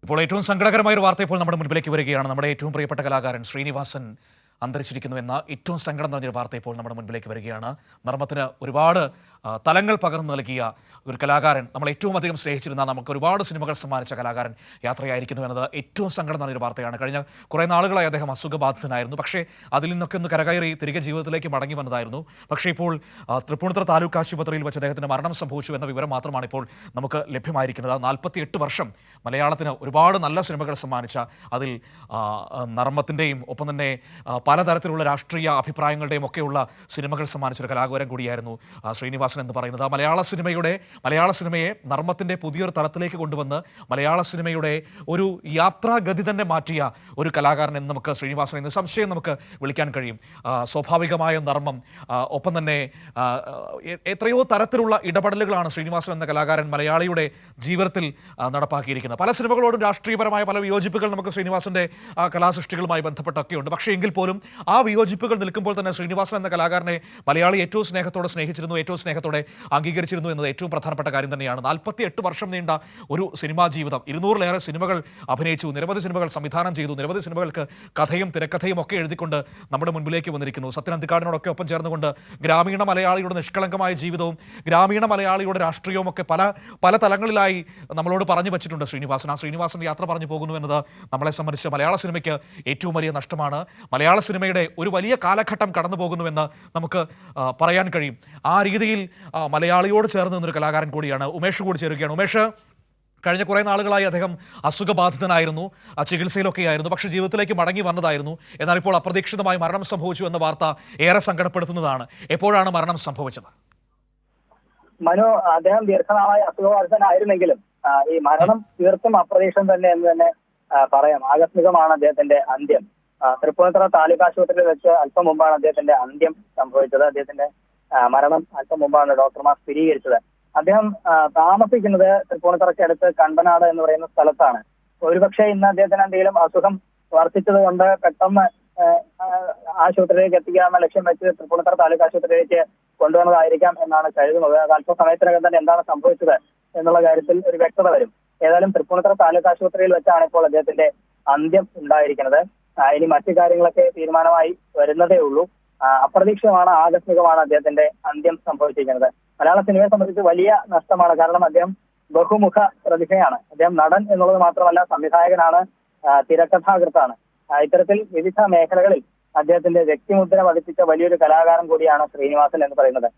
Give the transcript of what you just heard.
ഇപ്പോൾ ഏറ്റവും സങ്കടകരമായ ഒരു വാർത്ത ഇപ്പോൾ നമ്മുടെ മുൻപിലേക്ക് വരികയാണ്. നമ്മുടെ ഏറ്റവും പ്രിയപ്പെട്ട കലാകാരൻ ശ്രീനിവാസൻ അന്തരിച്ചിരിക്കുന്നു എന്ന ഏറ്റവും സങ്കടം നിറഞ്ഞൊരു വാർത്ത ഇപ്പോൾ നമ്മുടെ മുൻപിലേക്ക് വരികയാണ്. നർമ്മത്തിന് ഒരുപാട് തലങ്ങൾ പകർന്നു നൽകിയ ഒരു കലാകാരൻ, നമ്മൾ ഏറ്റവും അധികം സ്നേഹിച്ചിരുന്ന, നമുക്ക് ഒരുപാട് സിനിമകൾ സമ്മാനിച്ച കലാകാരൻ യാത്രയായിരിക്കുന്നു എന്നത് ഏറ്റവും സങ്കടം നിറഞ്ഞൊരു വാർത്തയാണ്. കഴിഞ്ഞ കുറേ നാളുകളായി അദ്ദേഹം അസുഖബാധിതനായിരുന്നു. പക്ഷേ അതിൽ നിന്നൊക്കെ ഒന്ന് കരകയറി തിരികെ ജീവിതത്തിലേക്ക് മടങ്ങി വന്നതായിരുന്നു. പക്ഷേ ഇപ്പോൾ തൃപ്പൂണിത്തുറ താലൂക്ക് ആശുപത്രിയിൽ വെച്ച് അദ്ദേഹത്തിന് മരണം സംഭവിച്ചു എന്ന വിവരം മാത്രമാണ് ഇപ്പോൾ നമുക്ക് ലഭ്യമായിരിക്കുന്നത്. 48 വർഷം മലയാളത്തിന് ഒരുപാട് നല്ല സിനിമകൾ സമ്മാനിച്ച, അതിൽ നർമ്മത്തിൻ്റെയും ഒപ്പം തന്നെ പലതരത്തിലുള്ള രാഷ്ട്രീയ അഭിപ്രായങ്ങളുടെയും ഒക്കെയുള്ള സിനിമകൾ സമ്മാനിച്ചൊരു കലാകാരൻ കൂടിയായിരുന്നു ശ്രീനിവാസൻ എന്ന് പറയുന്നത്. മലയാള സിനിമയെ നർമ്മത്തിൻ്റെ പുതിയൊരു തലത്തിലേക്ക് കൊണ്ടുവന്ന് മലയാള സിനിമയുടെ ഒരു യാത്രാഗതി തന്നെ മാറ്റിയ ഒരു കലാകാരൻ എന്ന് നമുക്ക് ശ്രീനിവാസനെ നിസ്സംശയം നമുക്ക് വിളിക്കാൻ കഴിയും. സ്വാഭാവികമായും നർമ്മം, ഒപ്പം തന്നെ എത്രയോ തരത്തിലുള്ള ഇടപെടലുകളാണ് ശ്രീനിവാസൻ എന്ന കലാകാരൻ മലയാളിയുടെ ജീവിതത്തിൽ നടപ്പാക്കിയിരിക്കുന്നത്. പല സിനിമകളോടും രാഷ്ട്രീയപരമായ പല വിയോജിപ്പുകൾ നമുക്ക് ശ്രീനിവാസന്റെ കലാസൃഷ്ടികളുമായി ബന്ധപ്പെട്ടൊക്കെയുണ്ട്. പക്ഷേ എങ്കിൽ പോലും ആ വിയോജിപ്പുകൾ നിൽക്കുമ്പോൾ തന്നെ ശ്രീനിവാസൻ എന്ന കലാകാരനെ മലയാളി ഏറ്റവും സ്നേഹത്തോടെ സ്നേഹിച്ചിരുന്നു, ഏറ്റവും സ്നേഹത്തോടെ അംഗീകരിച്ചിരുന്നു എന്നത് ഏറ്റവും പ്രധാനപ്പെട്ട കാര്യം തന്നെയാണ്. 48 വർഷം നീണ്ട ഒരു സിനിമാ ജീവിതം, 200-ലേറെ സിനിമകൾ അഭിനയിച്ചു, നിരവധി സിനിമകൾ സംവിധാനം ചെയ്തു, നിരവധി സിനിമകൾക്ക് കഥയും തിരക്കഥയും ഒക്കെ എഴുതിക്കൊണ്ട് നമ്മുടെ മുൻപിലേക്ക് വന്നിരിക്കുന്നു. സത്യൻ അന്തിക്കാടിനോടൊക്കെ ഒപ്പം ചേർന്നുകൊണ്ട് ഗ്രാമീണ മലയാളിയുടെ നിഷ്കളങ്കമായ ജീവിതവും ഗ്രാമീണ മലയാളിയുടെ രാഷ്ട്രീയവും ഒക്കെ പല തലങ്ങളിലായി നമ്മളോട് പറഞ്ഞു വെച്ചിട്ടുണ്ട് ശ്രീനിവാസൻ. ആ ശ്രീനിവാസൻ യാത്ര പറഞ്ഞു പോകുന്നു എന്നത് നമ്മളെ സംബന്ധിച്ച് മലയാള സിനിമയ്ക്ക് ഏറ്റവും വലിയ നഷ്ടമാണ്. മലയാള സിനിമയുടെ ഒരു വലിയ കാലഘട്ടം കടന്നു പോകുന്നുവെന്ന് നമുക്ക് പറയാൻ കഴിയും. ആ രീതിയിൽ മലയാളിയോട് ചേർന്ന് നിന്നൊരു കലാകാരൻ കൂടിയാണ്. ഉമേഷ് കൂടി ചേരുകയാണ്. ഉമേഷ്, കഴിഞ്ഞ കുറേ നാളുകളായി അദ്ദേഹം അസുഖബാധിതനായിരുന്നു, ചികിത്സയിലൊക്കെ ആയിരുന്നു. പക്ഷേ ജീവിതത്തിലേക്ക് മടങ്ങി വന്നതായിരുന്നു. എന്നാൽ ഇപ്പോൾ അപ്രതീക്ഷിതമായി മരണം സംഭവിച്ചു എന്ന വാർത്ത ഏറെ സങ്കടപ്പെടുത്തുന്നതാണ്. എപ്പോഴാണ് മരണം സംഭവിച്ചത്? മനു, അദ്ദേഹം ദീർഘനാളായി അസുഖബാധിതനായിരുന്നെങ്കിലും ഈ മരണം തീർത്തും അപ്രതീക്ഷിതം തന്നെ എന്ന് തന്നെ പറയാം. ആകസ്മികമാണ് അദ്ദേഹത്തിന്റെ അന്ത്യം. തൃപ്പൂണിത്തുറ താലൂക്ക് ആശുപത്രിയിൽ വെച്ച് അല്പം മുമ്പാണ് അദ്ദേഹത്തിന്റെ അന്ത്യം സംഭവിച്ചത്. അദ്ദേഹത്തിന്റെ മരണം അല്പം മുമ്പാണ് ഡോക്ടർമാർ സ്ഥിരീകരിച്ചത്. അദ്ദേഹം താമസിക്കുന്നത് തൃപ്പൂണിത്തുറയ്ക്ക് അടുത്ത് കണ്ടനാട് എന്ന് പറയുന്ന സ്ഥലത്താണ്. ഒരുപക്ഷെ ഇന്ന് അദ്ദേഹത്തിന് എന്തെങ്കിലും അസുഖം വർദ്ധിച്ചത് കൊണ്ട് പെട്ടെന്ന് ആശുപത്രിയിലേക്ക് എത്തിക്കാമെന്ന ലക്ഷ്യം വെച്ച് തൃപ്പൂണിത്തുറ താലൂക്ക് ആശുപത്രിയിലേക്ക് കൊണ്ടുവന്നതായിരിക്കാം എന്നാണ് കരുതുന്നത്. അത് അല്പസമയത്തിനകം തന്നെ എന്താണ് സംഭവിച്ചത് എന്നുള്ള കാര്യത്തിൽ ഒരു വ്യക്തത വരും. ഏതായാലും തൃപ്പൂണിത്തുറ താലൂക്ക് ആശുപത്രിയിൽ വെച്ചാണ് ഇപ്പോൾ അദ്ദേഹത്തിന്റെ അന്ത്യം ഉണ്ടായിരിക്കുന്നത്. ഇനി മറ്റു കാര്യങ്ങളൊക്കെ തീരുമാനമായി വരുന്നതേ ഉള്ളൂ. അപ്രതീക്ഷിതമാണ്, ആകസ്മികമാണ് അദ്ദേഹത്തിന്റെ അന്ത്യം സംഭവിച്ചിരിക്കുന്നത്. മലയാള സിനിമയെ സംബന്ധിച്ച് വലിയ നഷ്ടമാണ്. കാരണം അദ്ദേഹം ബഹുമുഖ പ്രതിഭയാണ്. അദ്ദേഹം നടൻ എന്നുള്ളത് മാത്രമല്ല, സംവിധായകനാണ്, തിരക്കഥാകൃത്താണ്. ഇത്തരത്തിൽ വിവിധ മേഖലകളിൽ അദ്ദേഹത്തിന്റെ വ്യക്തിമുദ്ര പതിപ്പിച്ച വലിയൊരു കലാകാരൻ കൂടിയാണ് ശ്രീനിവാസൻ എന്ന് പറയുന്നത്.